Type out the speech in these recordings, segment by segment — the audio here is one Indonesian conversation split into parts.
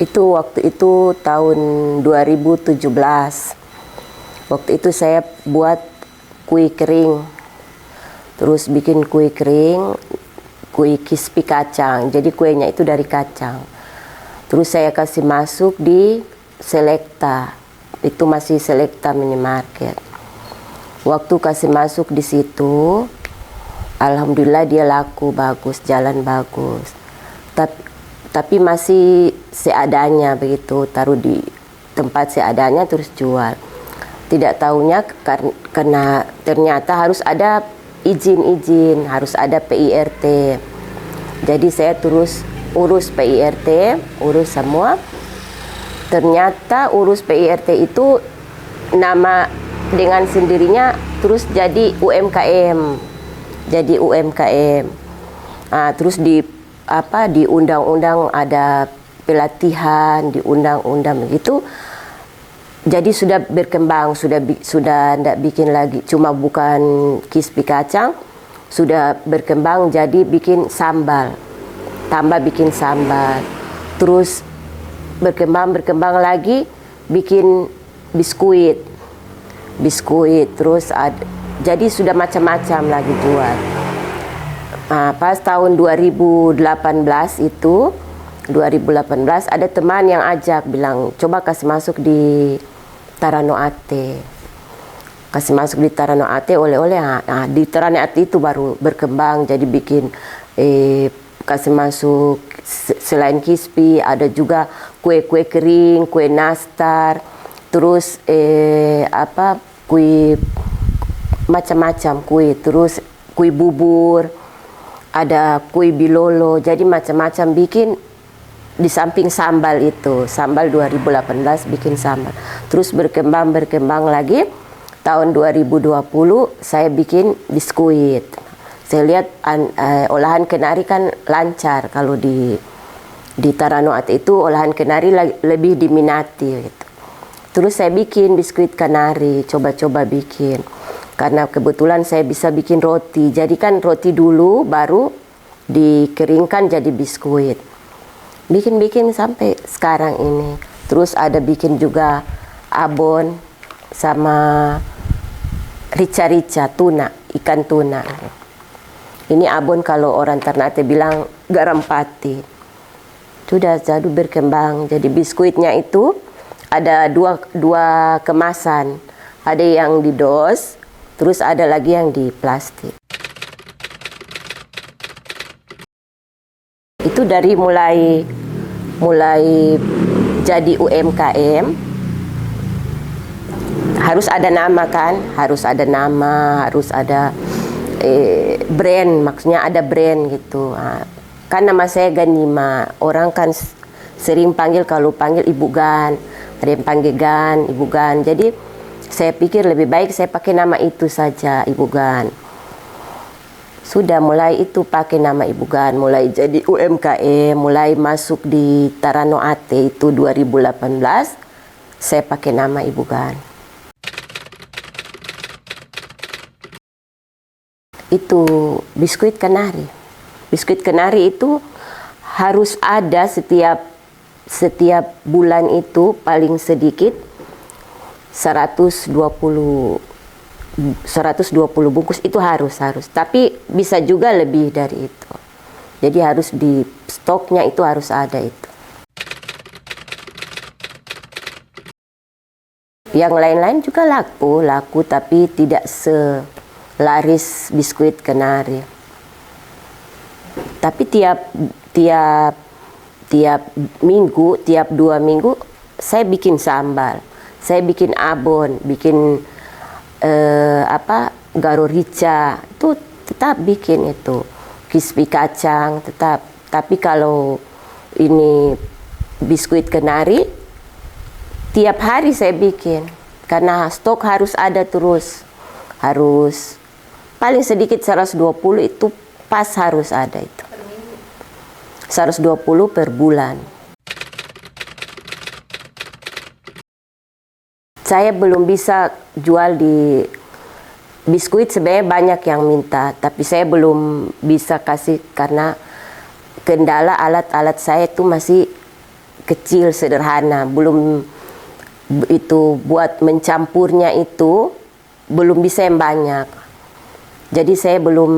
Itu waktu itu tahun 2017. Waktu itu saya buat kue kering. Terus bikin kue kering, kue crispy kacang. Jadi kuenya itu dari kacang. Terus saya kasih masuk di Selecta. Itu masih Selecta minimarket. Waktu kasih masuk di situ, alhamdulillah dia laku bagus, jalan bagus. Tapi masih seadanya begitu, taruh di tempat seadanya terus jual. Tidak tahunya karena ternyata harus ada izin, harus ada PIRT. Jadi saya terus urus PIRT, urus semua. Ternyata urus PIRT itu nama dengan sendirinya terus jadi UMKM. Jadi UMKM. Terus di undang-undang ada pelatihan, di undang-undang begitu. Jadi sudah berkembang, sudah tidak bikin lagi cuma bukan crispy kacang, sudah berkembang jadi bikin sambal, tambah bikin sambal, terus berkembang lagi bikin biskuit, terus jadi sudah macam-macam lagi jual. Pas tahun 2018 itu, 2018 ada teman yang ajak bilang coba kasih masuk di Tarano Ate. Kasih masuk di Tarano Ate oleh-oleh. Di Tarano Ate itu baru berkembang jadi bikin kasih masuk selain crispy ada juga kue-kue kering, kue nastar, terus kue macam-macam kue, terus kue bubur, ada kue bilolo, jadi macam-macam bikin. Di samping sambal itu, sambal 2018 bikin sambal. Terus berkembang lagi. Tahun 2020 saya bikin biskuit. Saya lihat olahan kenari kan lancar kalau di Tarano Ate itu olahan kenari lebih diminati gitu. Terus saya bikin biskuit kenari, coba-coba bikin. Karena kebetulan saya bisa bikin roti. Jadi kan roti dulu baru dikeringkan jadi biskuit. Bikin sampai sekarang ini. Terus ada bikin juga abon sama rica-rica tuna, ikan tuna. Ini abon kalau orang Ternate bilang garam pati. Sudah jadi berkembang. Jadi biskuitnya itu ada dua kemasan. Ada yang di dos, terus ada lagi yang di plastik. Itu dari mulai jadi UMKM harus ada nama kan, harus ada nama, harus ada brand, maksudnya ada brand gitu. Kan nama saya Ganima, orang kan sering panggil kalau panggil Ibu Gan, ada yang panggil Gan, Ibu Gan. Jadi saya pikir lebih baik saya pakai nama itu saja, Ibu Gan. Sudah mulai itu pakai nama Ibu Gan, mulai jadi UMKM, mulai masuk di Tarano Ate itu 2018, saya pakai nama Ibu Gan. Itu biskuit kenari. Biskuit kenari itu harus ada setiap bulan itu paling sedikit 120 bungkus itu harus. Tapi bisa juga lebih dari itu. Jadi harus di stoknya itu harus ada itu. Yang lain-lain juga laku tapi tidak selaris biskuit kenari. Tapi tiap minggu, tiap 2 minggu saya bikin sambal. Saya bikin abon, bikin garo rica itu tetap bikin itu, crispy kacang tetap. Tapi kalau ini biskuit kenari tiap hari saya bikin karena stok harus ada terus, harus paling sedikit 120 itu pas harus ada itu, 120 per bulan. Saya belum bisa jual di biskuit, sebenarnya banyak yang minta, tapi saya belum bisa kasih karena kendala alat-alat saya itu masih kecil sederhana, belum itu buat mencampurnya itu belum bisa yang banyak. Jadi saya belum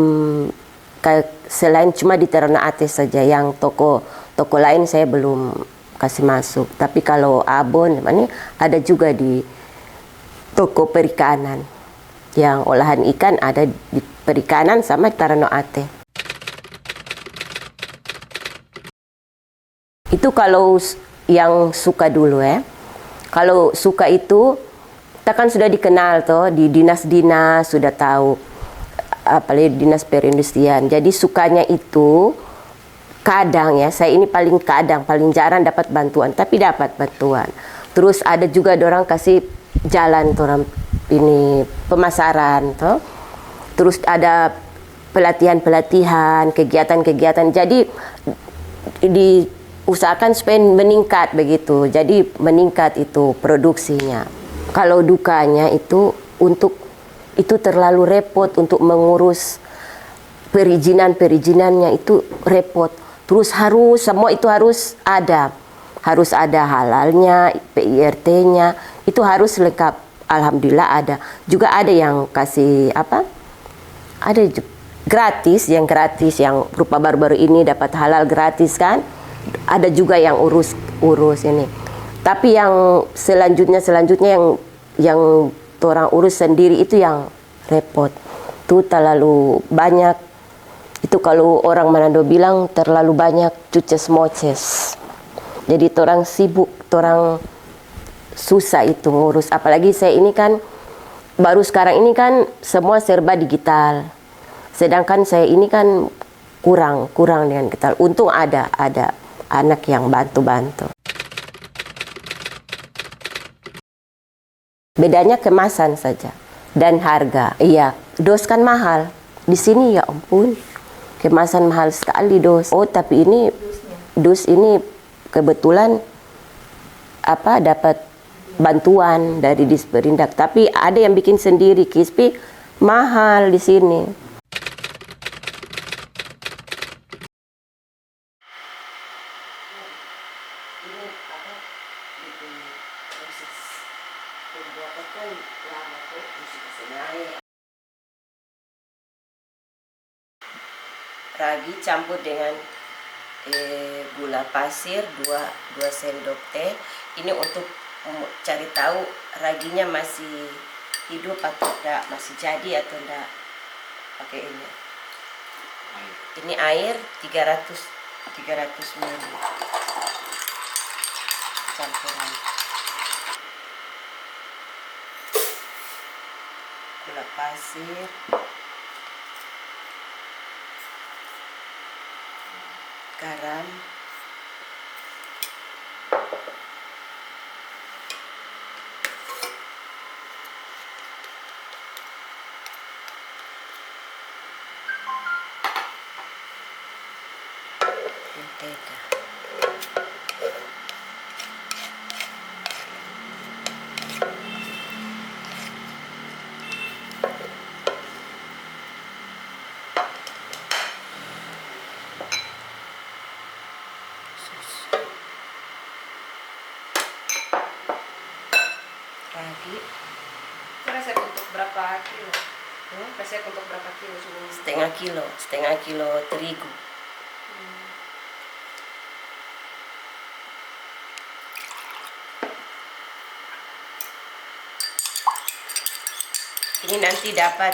selain cuma di Ternate saja, yang toko lain saya belum kasih masuk. Tapi kalau abon ini ada juga di toko perikanan. Yang olahan ikan ada di perikanan sama Ternate. Itu kalau yang suka dulu ya. Kalau suka itu, kita kan sudah dikenal toh di dinas-dinas, sudah tahu apalagi dinas perindustrian. Jadi sukanya itu kadang ya, saya ini paling jarang dapat bantuan, tapi dapat bantuan. Terus ada juga orang kasih jalan tuh orang ini pemasaran toh. Terus ada pelatihan-pelatihan, kegiatan-kegiatan. Jadi diusahakan supaya meningkat begitu. Jadi meningkat itu produksinya. Kalau dukanya itu itu terlalu repot untuk mengurus perizinannya itu repot. Terus semua itu harus ada halalnya, PIRT-nya, itu harus lengkap. Alhamdulillah ada. Juga ada yang kasih ada gratis yang berupa baru-baru ini dapat halal gratis kan. Ada juga yang urus ini. Tapi yang selanjutnya yang orang urus sendiri itu yang repot. Itu terlalu banyak. Itu kalau orang Manado bilang terlalu banyak cuces moces. Jadi orang sibuk, orang susah itu ngurus. Apalagi saya ini kan baru sekarang ini kan semua serba digital. Sedangkan saya ini kan kurang dengan digital. Untung ada anak yang bantu-bantu. Bedanya kemasan saja dan harga. Iya, dos kan mahal. Di sini ya ampun, kemasan mahal sekali dos. Oh, tapi ini dos ini kebetulan dapat bantuan dari Disperindak. Tapi ada yang bikin sendiri, Kispi mahal di sini. Ragi campur dengan gula pasir 2 sendok teh. Ini untuk cari tahu raginya masih hidup atau enggak, masih jadi atau enggak. Pakai ini. Ini air 300 ml. Campuran gula pasir, garam, mentega. Ragi Resep untuk berapa kilo? Resep untuk berapa kilo? setengah kilo terigu. Ini nanti dapat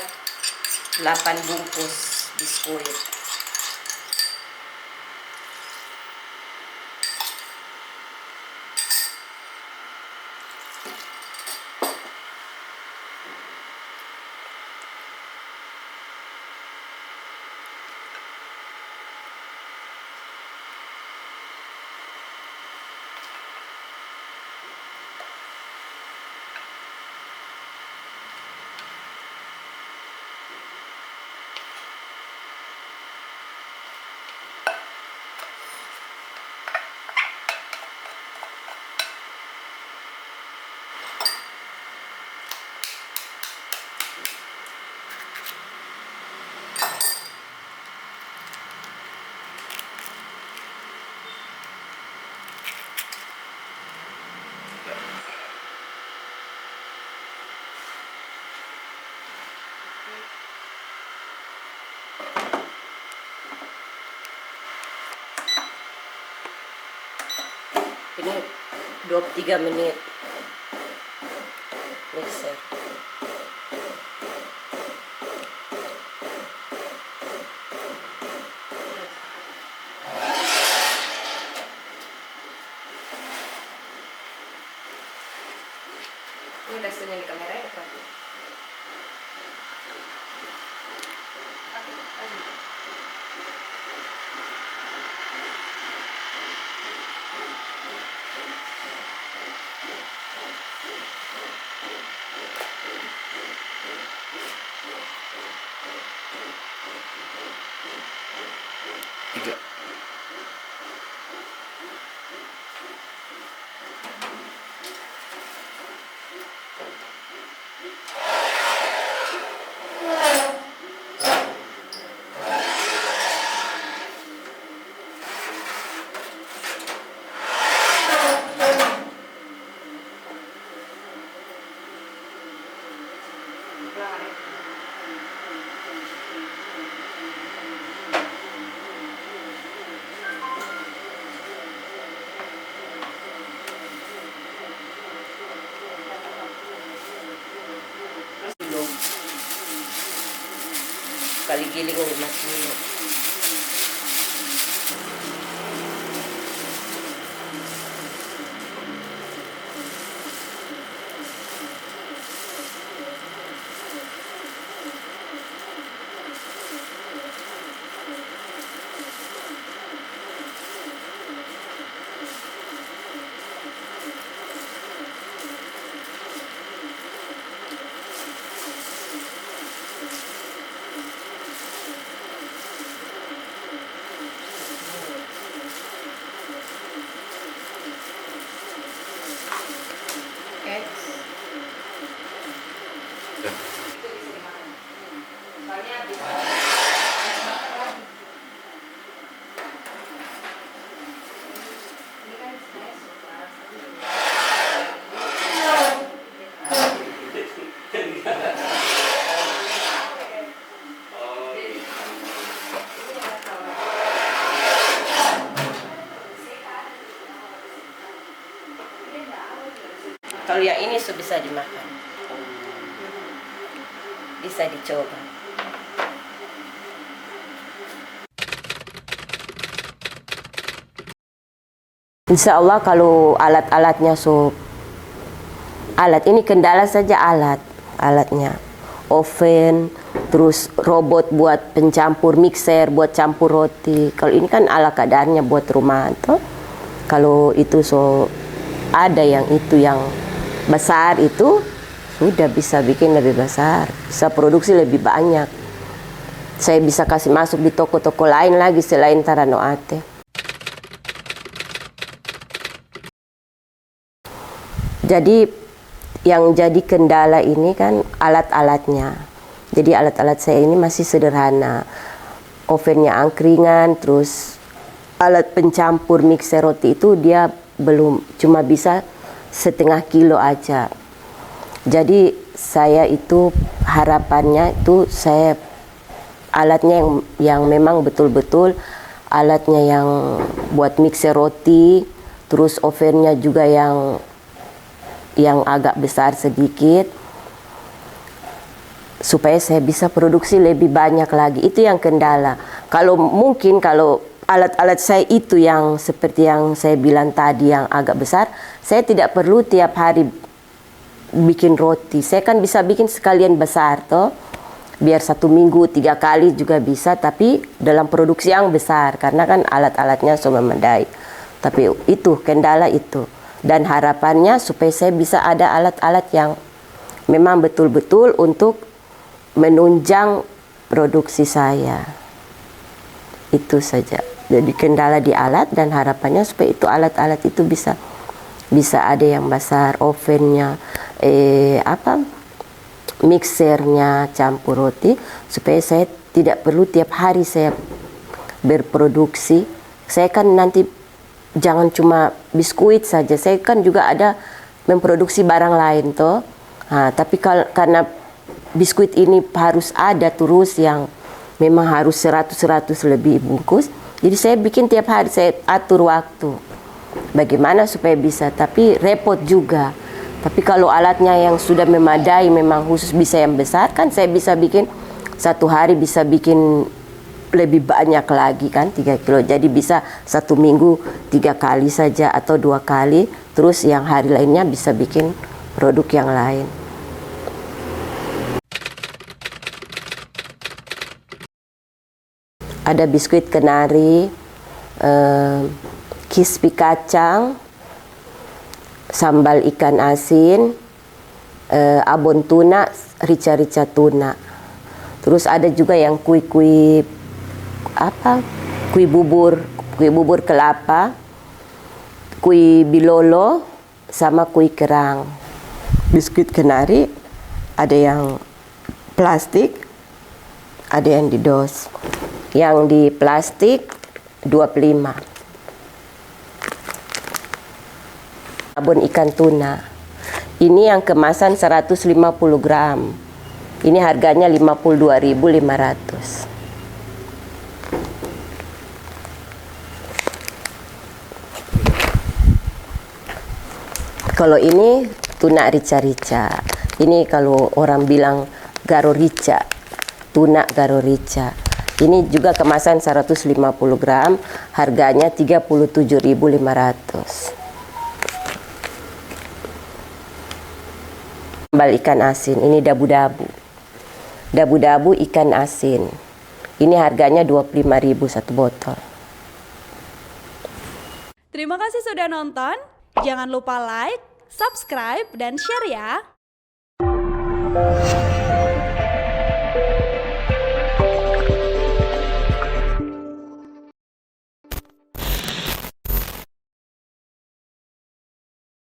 8 bungkus biskuit. Ini 23 menit mixer. Ini teksturnya di kamera ya depan. Tiga. Ulangan ya. Kilo. Kali giling 5 kilo. Oke. Ya. Itu bisa dimakan. Soalnya bisa makan lagi. Ini kan sebenarnya suka Kalau yang ini bisa dimakan. Bisa dicoba. Insya Allah kalau alat-alatnya alat ini kendala saja alatnya, oven, terus robot buat pencampur, mixer buat campur roti. Kalau ini kan ala kadarnya buat rumah toh. Kalau itu ada yang itu yang besar itu sudah bisa bikin lebih besar, bisa produksi lebih banyak. Saya bisa kasih masuk di toko-toko lain lagi selain Taranoate. Jadi yang jadi kendala ini kan alat-alatnya. Jadi alat-alat saya ini masih sederhana. Ovennya angkringan, terus alat pencampur mixer roti itu dia belum, cuma bisa 1/2 kilo aja. Jadi saya itu harapannya itu saya alatnya yang memang betul-betul alatnya yang buat mixer roti, terus ovennya juga yang agak besar sedikit, supaya saya bisa produksi lebih banyak lagi. Itu yang kendala. Kalau mungkin kalau alat-alat saya itu yang seperti yang saya bilang tadi yang agak besar, saya tidak perlu tiap hari bikin roti. Saya kan bisa bikin sekalian besar toh, biar 1 minggu 3 kali juga bisa, tapi dalam produksi yang besar karena kan alat-alatnya sudah memadai. Tapi itu kendala itu. Dan harapannya supaya saya bisa ada alat-alat yang memang betul-betul untuk menunjang produksi saya. Itu saja. Jadi kendala di alat dan harapannya supaya itu alat-alat itu bisa ada yang besar, ovennya, mixernya, campur roti, supaya saya tidak perlu tiap hari saya berproduksi. Saya kan nanti jangan cuma biskuit saja, saya kan juga ada memproduksi barang lain toh. Nah, tapi karena biskuit ini harus ada terus yang memang harus 100 lebih bungkus, jadi saya bikin tiap hari, saya atur waktu. bagaimana supaya bisa, tapi repot juga. Tapi kalau alatnya yang sudah memadai, memang khusus bisa yang besar, kan saya bisa bikin satu hari bisa bikin lebih banyak lagi kan, 3 kilo. Jadi bisa 1 minggu 3 kali saja atau 2 kali, terus yang hari lainnya bisa bikin produk yang lain. Ada biskuit kenari, crispy kacang, sambal ikan asin, abon tuna, rica-rica tuna. Terus ada juga yang kue bubur kelapa, kue bilolo, sama kue kerang. Biskuit kenari ada yang plastik, ada yang di dos. Yang di plastik 25. Abon ikan tuna. Ini yang kemasan 150 gram. Ini harganya 52.500. Kalau ini tuna rica-rica. Ini kalau orang bilang garo rica, tuna garo rica. Ini juga kemasan 150 gram, harganya 37.500. Sambal ikan asin, ini dabu-dabu. Dabu-dabu ikan asin. Ini harganya 25.000 satu botol. Terima kasih sudah nonton. Jangan lupa like, subscribe, dan share ya.